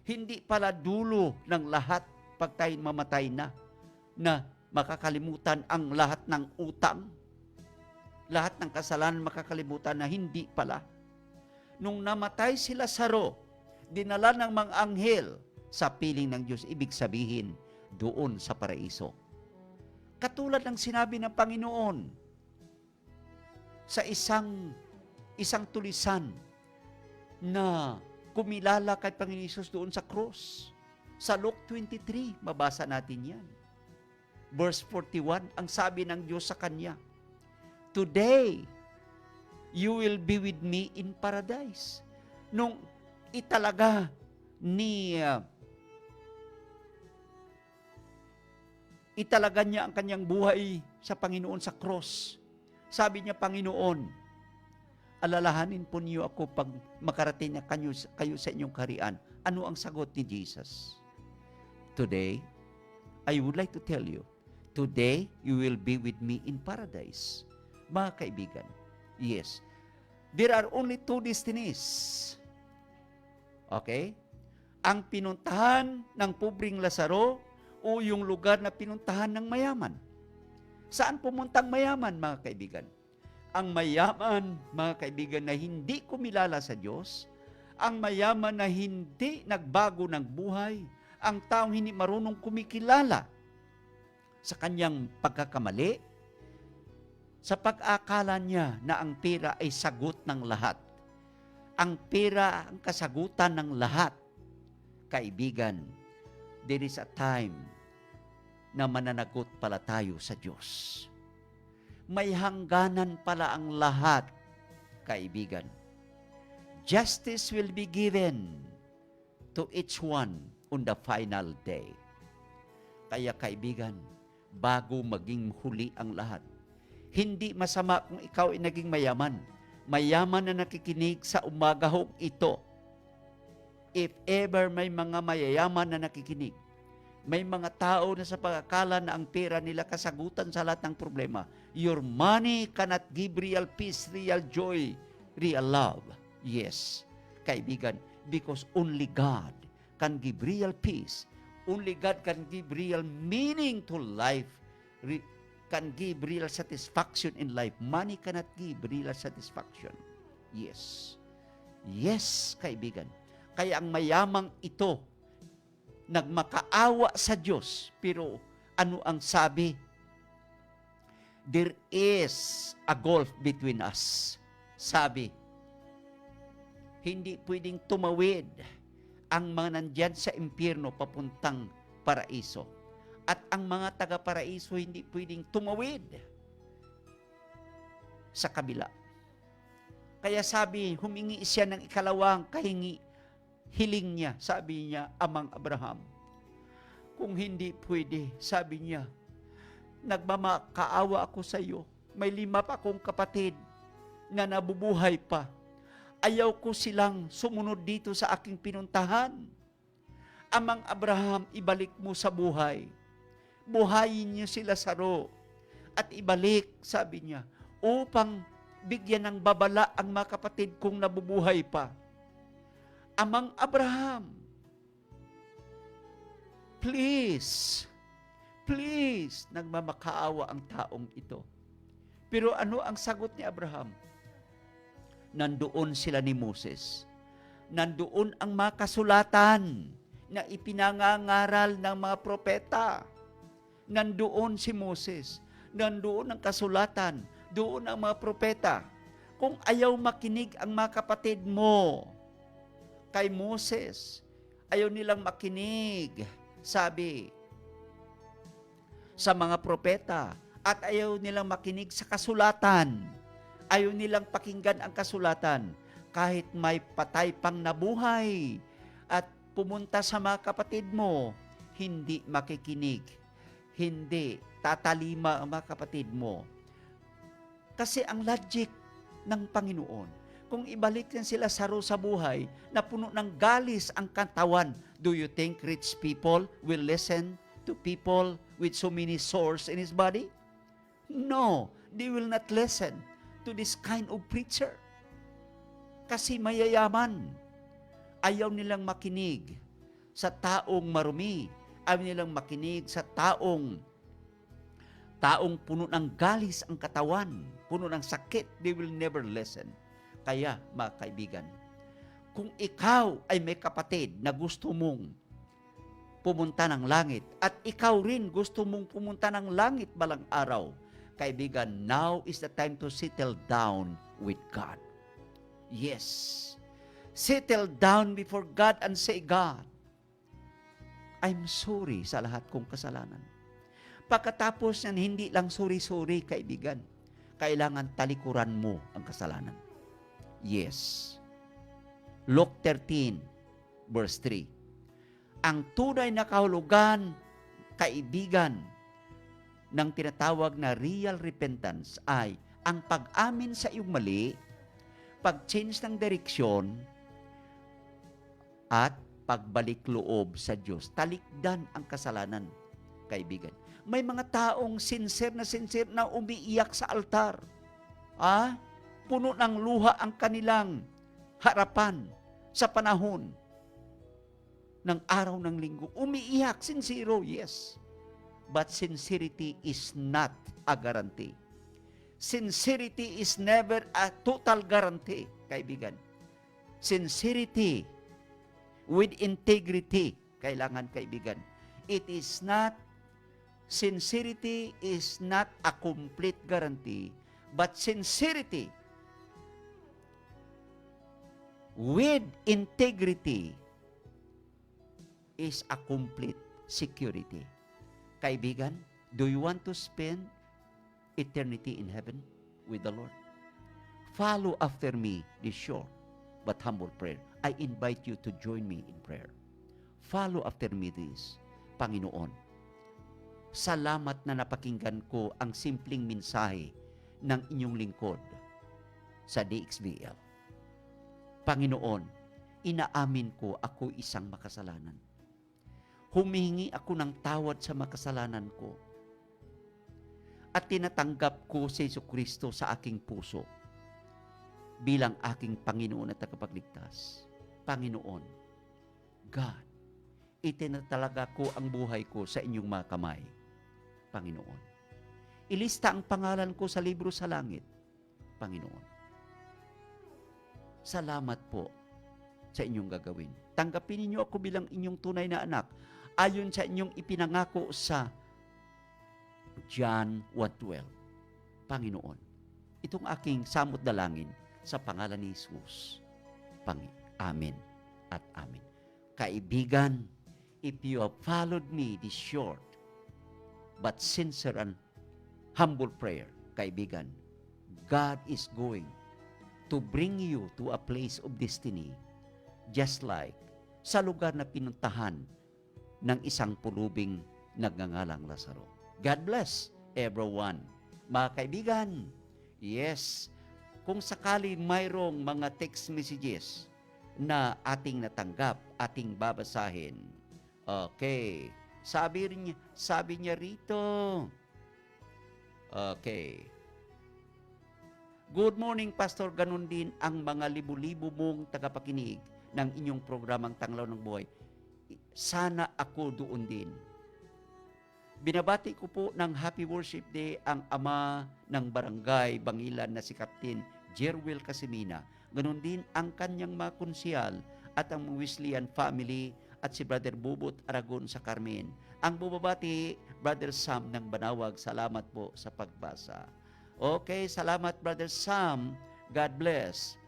Hindi pala dulo ng lahat pag tayo mamatay na makakalimutan ang lahat ng utang, lahat ng kasalanan makakalimutan na hindi pala. Nung namatay si Lazaro, dinala ng mga anghel sa piling ng Diyos, ibig sabihin, doon sa paraiso. Katulad ng sinabi ng Panginoon sa isang tulisan na kumilala kay Panginoon Hesus doon sa cross. Sa Luke 23, mabasa natin yan. Verse 41, ang sabi ng Diyos sa kanya, Today, you will be with me in paradise. Nung italaga niya ang kanyang buhay sa Panginoon sa cross. Sabi niya, Panginoon, alalahanin po niyo ako pag makarating na kayo sa inyong kaharian. Ano ang sagot ni Jesus? Today, I would like to tell you, today, you will be with me in paradise. Mga kaibigan, yes, there are only two destinies. Okay? Ang pinuntahan ng pobreng Lazaro o yung lugar na pinuntahan ng mayaman. Saan pumuntang mayaman, mga kaibigan? Ang mayaman, mga kaibigan, na hindi kumilala sa Diyos, ang mayaman na hindi nagbago ng buhay, ang taong hindi marunong kumikilala sa kanyang pagkakamali, sa pag-akala niya na ang pera ay sagot ng lahat. Ang pera ang kasagutan ng lahat. Kaibigan, there is a time na mananagot pala tayo sa Diyos. May hangganan pala ang lahat, kaibigan. Justice will be given to each one on the final day. Kaya kaibigan, bago maging huli ang lahat, hindi masama kung ikaw ay naging mayaman. Mayaman na nakikinig sa umagahong ito. If ever may mga mayayaman na nakikinig, may mga tao na sa pag-akala na ang pera nila kasagutan sa lahat ng problema. Your money cannot give real peace, real joy, real love. Yes, kaibigan, because only God can give real peace. Only God can give real meaning to life, can give real satisfaction in life. Money cannot give real satisfaction. Yes. Yes, kaibigan. Kaya ang mayamang ito, nagmakaawa sa Diyos. Pero ano ang sabi? There is a gulf between us. Sabi, hindi pwedeng tumawid ang mga nandyan sa impyerno papuntang paraiso. At ang mga taga-paraiso hindi pwedeng tumawid sa kabila. Kaya sabi, humingi siya ng ikalawang hiling niya. Sabi niya, Amang Abraham, kung hindi pwede, sabi niya, nagmamakaawa ako sa iyo. May 5 pa akong kapatid na nabubuhay pa. Ayaw ko silang sumunod dito sa aking pinuntahan. Amang Abraham, ibalik mo sa buhay. Buhayin niyo si Lazaro at ibalik, sabi niya, upang bigyan ng babala ang mga kapatid kong nabubuhay pa. Amang Abraham, please, nagmamakaawa ang taong ito. Pero ano ang sagot ni Abraham? Nandoon sila ni Moses. Nandoon ang mga kasulatan na ipinangangaral ng mga propeta. Nandoon si Moses. Nandoon ang kasulatan. Doon ang mga propeta. Kung ayaw makinig ang mga kapatid mo kay Moses, ayaw nilang makinig, sabi, sa mga propeta, at ayaw nilang makinig sa kasulatan. Ayaw nilang pakinggan ang kasulatan. Kahit may patay pang nabuhay at pumunta sa mga kapatid mo, hindi makikinig. Hindi tatalima ang mga kapatid mo. Kasi ang logic ng Panginoon, kung ibalik din sila sa buhay na puno ng galis ang katawan, do you think rich people will listen to people with so many sores in his body? No, they will not listen to this kind of preacher. Kasi mayayaman. Ayaw nilang makinig sa taong marumi. Ayaw nilang makinig sa taong puno ng galis ang katawan, puno ng sakit. They will never listen. Kaya, mga kaibigan, kung ikaw ay may kapatid na gusto mong pumunta ng langit, at ikaw rin gusto mong pumunta ng langit balang araw, kaibigan, now is the time to settle down with God. Yes. Settle down before God and say, God, I'm sorry sa lahat kong kasalanan. Pagkatapos yan, hindi lang sorry, kaibigan. Kailangan talikuran mo ang kasalanan. Yes. Luke 13, verse 3. Ang tunay na kahulugan, kaibigan, ng tinatawag na real repentance ay ang pag-amin sa iyong mali, pag-change ng direksyon, at pagbalik loob sa Diyos. Talikdan ang kasalanan, kaibigan. May mga taong sincere na umiiyak sa altar. Puno ng luha ang kanilang harapan sa panahon ng araw ng linggo. Umiiyak, sincero, yes. But sincerity is not a guarantee. Sincerity is never a total guarantee, kaibigan. Sincerity with integrity, kailangan, kaibigan. Sincerity is not a complete guarantee, but sincerity with integrity is a complete security. Kaibigan, do you want to spend eternity in heaven with the Lord? Follow after me this short but humble prayer. I invite you to join me in prayer. Follow after me this. Panginoon, salamat na napakinggan ko ang simpleng mensahe ng inyong lingkod sa DXBL. Panginoon, inaamin ko ako isang makasalanan. Humihingi ako ng tawad sa makasalanan ko. At tinatanggap ko si Jesucristo sa aking puso bilang aking Panginoon at tagapagligtas. Panginoon, God, itinatalaga ko ang buhay ko sa inyong mga kamay. Panginoon, ilista ang pangalan ko sa libro sa langit. Panginoon, salamat po sa inyong gagawin. Tanggapin ninyo ako bilang inyong tunay na anak ayon sa inyong ipinangako sa John 1:12. Panginoon, itong aking samot dalangin sa pangalan ni Jesus. Amen at amen. Kaibigan, if you have followed me this short but sincere and humble prayer, kaibigan, God is going to bring you to a place of destiny just like sa lugar na pinuntahan ng isang pulubing nagngangalang Lazaro. God bless everyone. Mga kaibigan, yes, kung sakali mayroong mga text messages na ating natanggap, ating babasahin. Okay. Sabi niya rito. Okay. Good morning, Pastor. Ganun din ang mga libu-libo mong tagapakinig ng inyong programang Tanglaw ng Buhay. Sana ako doon din. Binabati ko po ng Happy Worship Day ang ama ng barangay Bangilan na si Captain Jerwel Casimina. Ganon din ang kanyang mga konsyal at ang Wesleyan family at si Brother Bubot Aragon sa Carmen. Ang bubabati, Brother Sam ng Banawag. Salamat po sa pagbasa. Okay, salamat Brother Sam. God bless.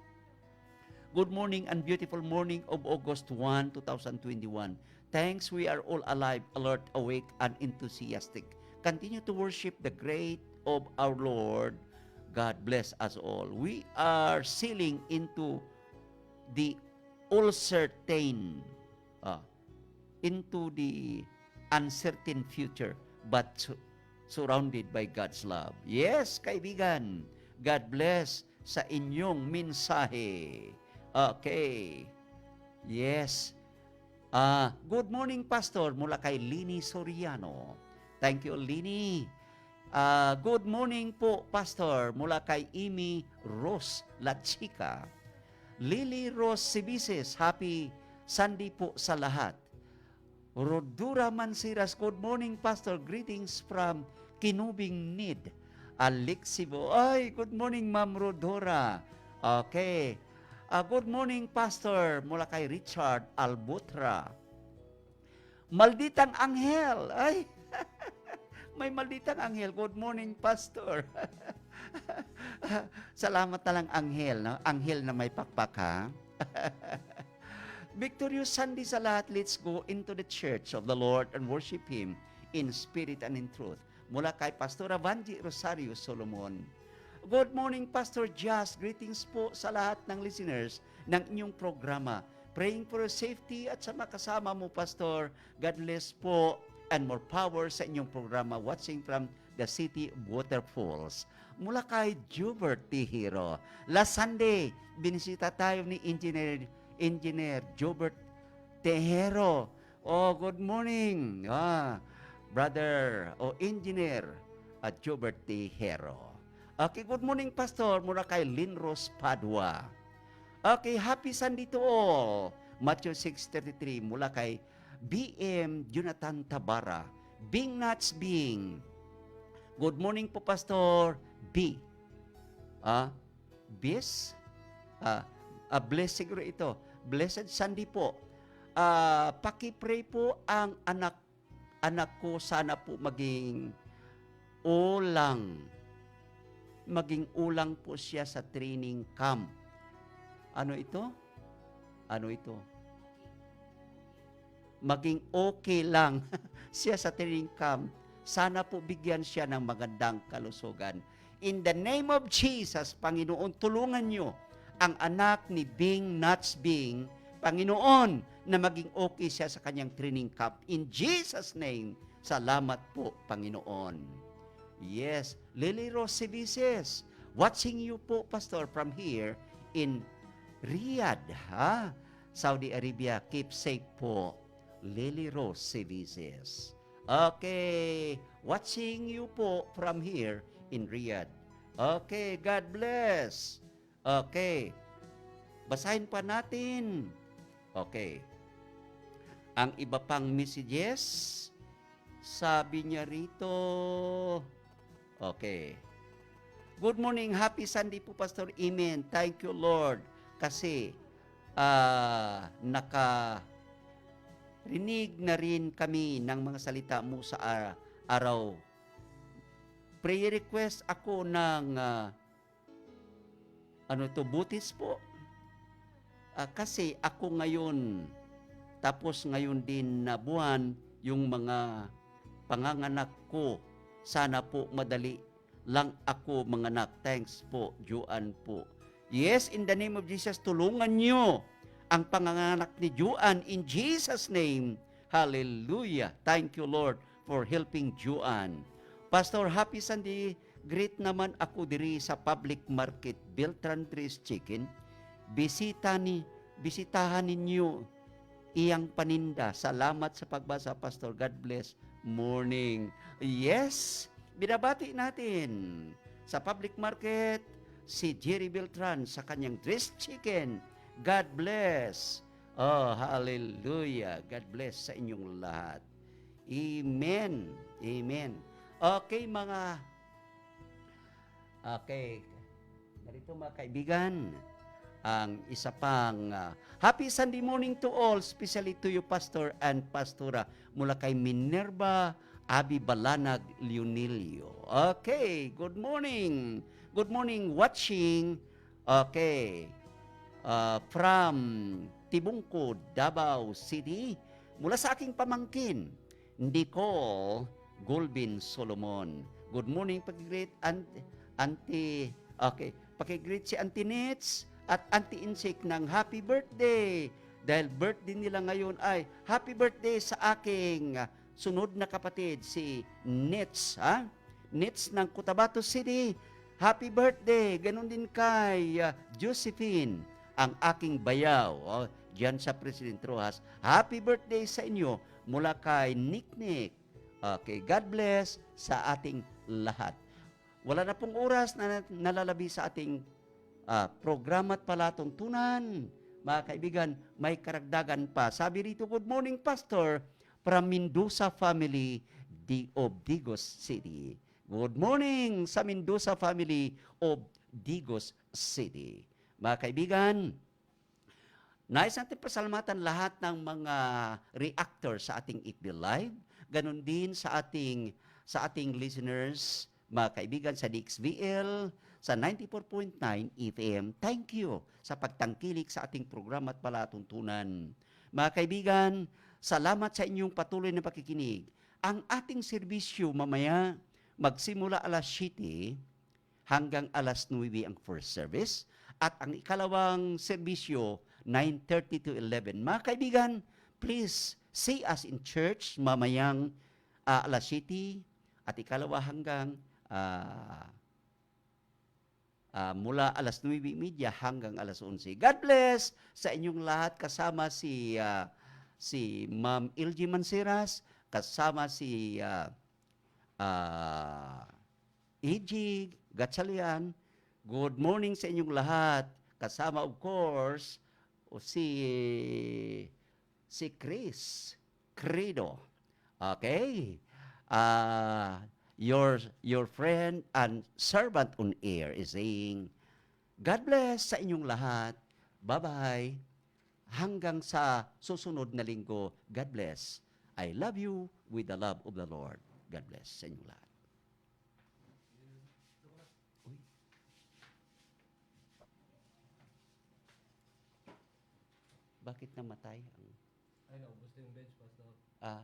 Good morning and beautiful morning of August 1, 2021. Thanks, we are all alive, alert, awake, and enthusiastic. Continue to worship the great of our Lord. God bless us all. We are sailing into the uncertain, into the uncertain future, but surrounded by God's love. Yes, kaibigan, God bless sa inyong mensahe. Okay. Yes. Good morning, Pastor, mula kay Lini Soriano. Thank you, Lini. Good morning po, Pastor, mula kay Amy Rose La Chica. Lily Rose Sibises, happy Sunday po sa lahat. Rodura Mansiras, good morning, Pastor. Greetings from Kinubing Need. Alexibo, ay, good morning, Ma'am Rodora. Okay. Good morning, Pastor, mula kay Richard Albutra. Malditang anghel. Ay, may malditang anghel. Good morning, Pastor. Salamat na lang, anghel. No? Anghel na may pakpak, ha? Victorious Sunday sa lahat. Let's go into the church of the Lord and worship Him in spirit and in truth. Mula kay Pastor Vanji Rosario Solomon. Good morning, Pastor Jazz. Greetings po sa lahat ng listeners ng inyong programa. Praying for your safety at sa makasama mo, Pastor. God bless po and more power sa inyong programa. Watching from the City of Waterfalls. Mula kay Jubert Tihiro. Last Sunday, binisita tayo ni Engineer Jubert Tejero. Oh, good morning. Brother Engineer Jubert Tejero. Okay, good morning, Pastor. Mula kay Linros Padua. Okay, happy Sunday to all. Matthew 6:33 mula kay BM Jonathan Tabara. Bing Nuts Bing. Good morning po, Pastor. B. Bis? Bless siguro ito. Blessed Sunday po. Paki-pray po ang anak ko sana po maging ulang. Maging ulang po siya sa training camp. Ano ito? Maging okay lang siya sa training camp. Sana po bigyan siya ng magandang kalusugan. In the name of Jesus, Panginoon, tulungan niyo ang anak ni Bing Nuts Bing, Panginoon, na maging okay siya sa kanyang training camp. In Jesus' name, salamat po, Panginoon. Yes, Lily Rose Services, watching you po, Pastor, from here in Riyadh, Saudi Arabia. Keep safe po, Lily Rose Services. Okay, watching you po from here in Riyadh. Okay, God bless. Okay, basahin pa natin. Okay, ang iba pang messages, sabi niya rito, okay, good morning, happy Sunday po, Pastor. Amen. Thank you, Lord. Kasi, rinig na rin kami ng mga salita mo sa araw. Prayer request ako ng butis po. Kasi ako ngayon, tapos ngayon din na buwan, yung mga panganganak ko, sana po madali lang ako manganak. Thanks po, Juan po. Yes, in the name of Jesus, tulungan nyo ang panganganak ni Juan in Jesus' name. Hallelujah. Thank you, Lord, for helping Juan. Pastor, happy Sunday. Great naman ako diri sa public market, Beltran Tres Chicken. Bisitahan ninyo iyang paninda. Salamat sa pagbasa, Pastor. God bless. Morning. Yes, binabati natin sa public market si Jerry Beltran sa kanyang Tres Chicken. God bless. Oh, hallelujah. God bless sa inyong lahat. Amen. Amen. Okay, narito mga kaibigan, ang isa pang happy Sunday morning to all, especially to you, Pastor and Pastora, mula kay Minerva Abi Balanag Leonilio. Okay, good morning. Good morning, watching. Okay. From Tibungko, Davao City, mula sa aking pamangkin, Nicole Golbin Solomon. Good morning, pag-greet Auntie, okay, pag-greet si Auntie Nets at Auntie Insik ng happy birthday. Dahil birthday nila ngayon ay happy birthday sa aking sunod na kapatid, si Nets, Nets ng Cotabato City. Happy birthday. Ganon din kay Josephine, ang aking bayaw, diyan sa President Rojas. Happy birthday sa inyo mula kay Nick. Okay, God bless sa ating lahat. Wala na pong oras na nalalabi sa ating programa at palatuntunan. Mga kaibigan, may karagdagan pa. Sabi rito, good morning, Pastor, from Mendoza family of Digos City. Good morning sa Mendoza family of Digos City. Mga kaibigan, nais natin pasalamatan lahat ng mga reactors sa ating FB Live. Ganon din sa ating listeners, mga kaibigan, sa DXVL, sa 94.9 FM. Thank you sa pagtangkilik sa ating programa at palatuntunan. Mga kaibigan, salamat sa inyong patuloy na pakikinig. Ang ating serbisyo mamaya, magsimula alas 7 hanggang alas 9 ang first service. At ang ikalawang serbisyo, 9:30 to 11. Mga kaibigan, please see us in church mamayang alas 7 At ikalawa hanggang mula alas 9:30 hanggang alas 11. God bless sa inyong lahat, kasama si Ma'am LG Mansiras, kasama si EG Gatchalian. Good morning sa inyong lahat. Kasama of course si Chris Credo. Okay? Your friend and servant on air is saying, God bless sa inyong lahat. Bye-bye. Hanggang sa susunod na linggo, God bless. I love you with the love of the Lord. God bless sa inyong lahat. Uy. Bakit namatay? Ay, naubos na yung bench pass daw. Ah,